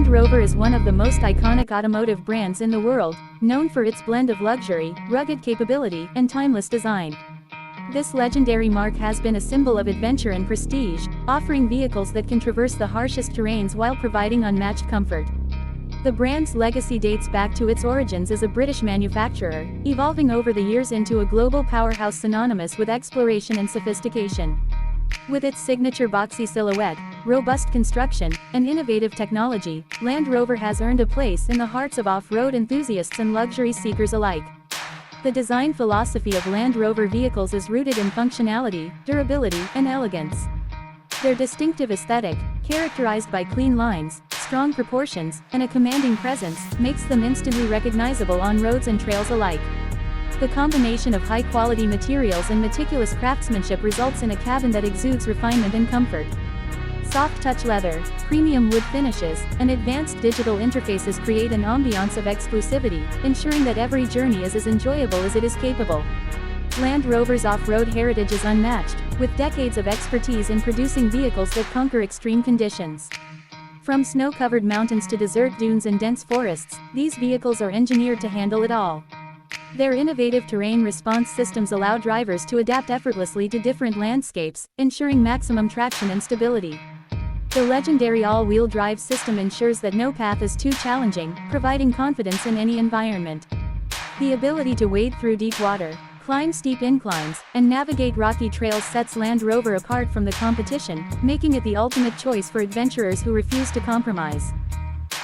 Rover is one of the most iconic automotive brands in the world, known for its blend of luxury, rugged capability, and timeless design. This legendary mark has been a symbol of adventure and prestige, offering vehicles that can traverse the harshest terrains while providing unmatched comfort. The brand's legacy dates back to its origins as a British manufacturer, evolving over the years into a global powerhouse synonymous with exploration and sophistication. With its signature boxy silhouette, robust construction, and innovative technology, Land Rover has earned a place in the hearts of off-road enthusiasts and luxury seekers alike. The design philosophy of Land Rover vehicles is rooted in functionality, durability, and elegance. Their distinctive aesthetic, characterized by clean lines, strong proportions, and a commanding presence, makes them instantly recognizable on roads and trails alike. The combination of high-quality materials and meticulous craftsmanship results in a cabin that exudes refinement and comfort. Soft-touch leather, premium wood finishes, and advanced digital interfaces create an ambiance of exclusivity, ensuring that every journey is as enjoyable as it is capable. Land Rover's off-road heritage is unmatched, with decades of expertise in producing vehicles that conquer extreme conditions. From snow-covered mountains to desert dunes and dense forests, these vehicles are engineered to handle it all. Their innovative terrain response systems allow drivers to adapt effortlessly to different landscapes, ensuring maximum traction and stability. The legendary all-wheel drive system ensures that no path is too challenging, providing confidence in any environment. The ability to wade through deep water, climb steep inclines, and navigate rocky trails sets Land Rover apart from the competition, making it the ultimate choice for adventurers who refuse to compromise.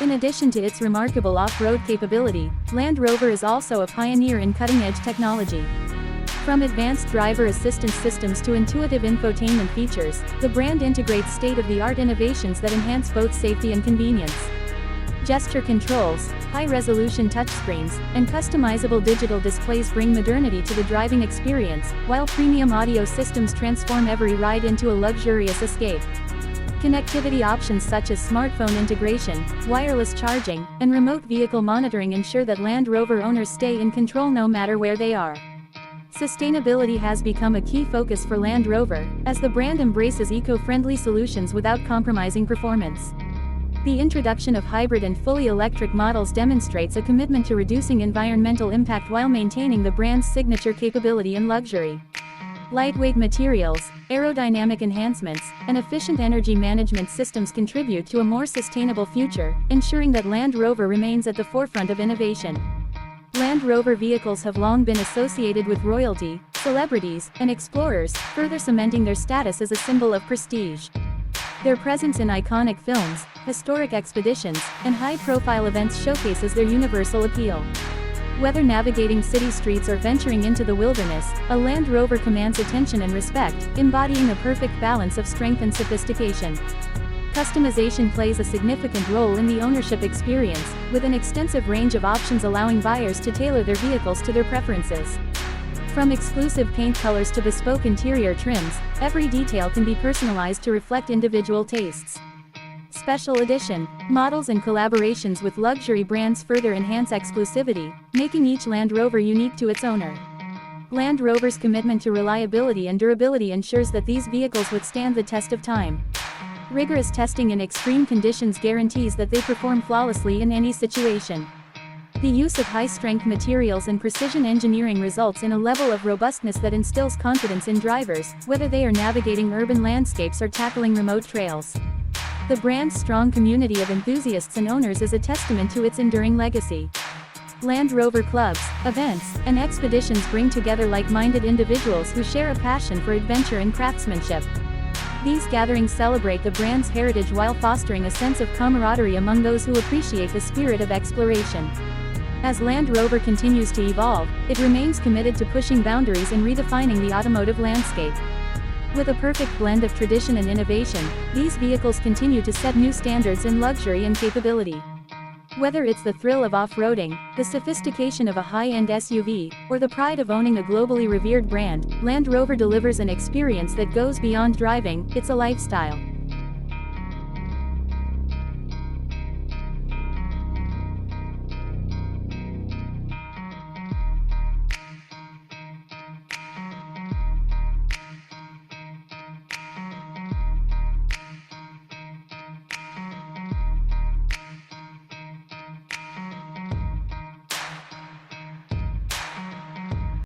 In addition to its remarkable off-road capability, Land Rover is also a pioneer in cutting-edge technology. From advanced driver assistance systems to intuitive infotainment features, the brand integrates state-of-the-art innovations that enhance both safety and convenience. Gesture controls, high-resolution touchscreens, and customizable digital displays bring modernity to the driving experience, while premium audio systems transform every ride into a luxurious escape. Connectivity options such as smartphone integration, wireless charging, and remote vehicle monitoring ensure that Land Rover owners stay in control no matter where they are. Sustainability has become a key focus for Land Rover, as the brand embraces eco-friendly solutions without compromising performance. The introduction of hybrid and fully electric models demonstrates a commitment to reducing environmental impact while maintaining the brand's signature capability and luxury. Lightweight materials, aerodynamic enhancements, and efficient energy management systems contribute to a more sustainable future, ensuring that Land Rover remains at the forefront of innovation. Land Rover vehicles have long been associated with royalty, celebrities, and explorers, further cementing their status as a symbol of prestige. Their presence in iconic films, historic expeditions, and high-profile events showcases their universal appeal. Whether navigating city streets or venturing into the wilderness, a Land Rover commands attention and respect, embodying a perfect balance of strength and sophistication. Customization plays a significant role in the ownership experience, with an extensive range of options allowing buyers to tailor their vehicles to their preferences. From exclusive paint colors to bespoke interior trims, every detail can be personalized to reflect individual tastes. Special edition models and collaborations with luxury brands further enhance exclusivity, making each Land Rover unique to its owner. Land Rover's commitment to reliability and durability ensures that these vehicles withstand the test of time. Rigorous testing in extreme conditions guarantees that they perform flawlessly in any situation. The use of high-strength materials and precision engineering results in a level of robustness that instills confidence in drivers, whether they are navigating urban landscapes or tackling remote trails. The brand's strong community of enthusiasts and owners is a testament to its enduring legacy. Land Rover clubs, events, and expeditions bring together like-minded individuals who share a passion for adventure and craftsmanship. These gatherings celebrate the brand's heritage while fostering a sense of camaraderie among those who appreciate the spirit of exploration. As Land Rover continues to evolve, it remains committed to pushing boundaries and redefining the automotive landscape. With a perfect blend of tradition and innovation, these vehicles continue to set new standards in luxury and capability. Whether it's the thrill of off-roading, the sophistication of a high-end SUV, or the pride of owning a globally revered brand, Land Rover delivers an experience that goes beyond driving, it's a lifestyle.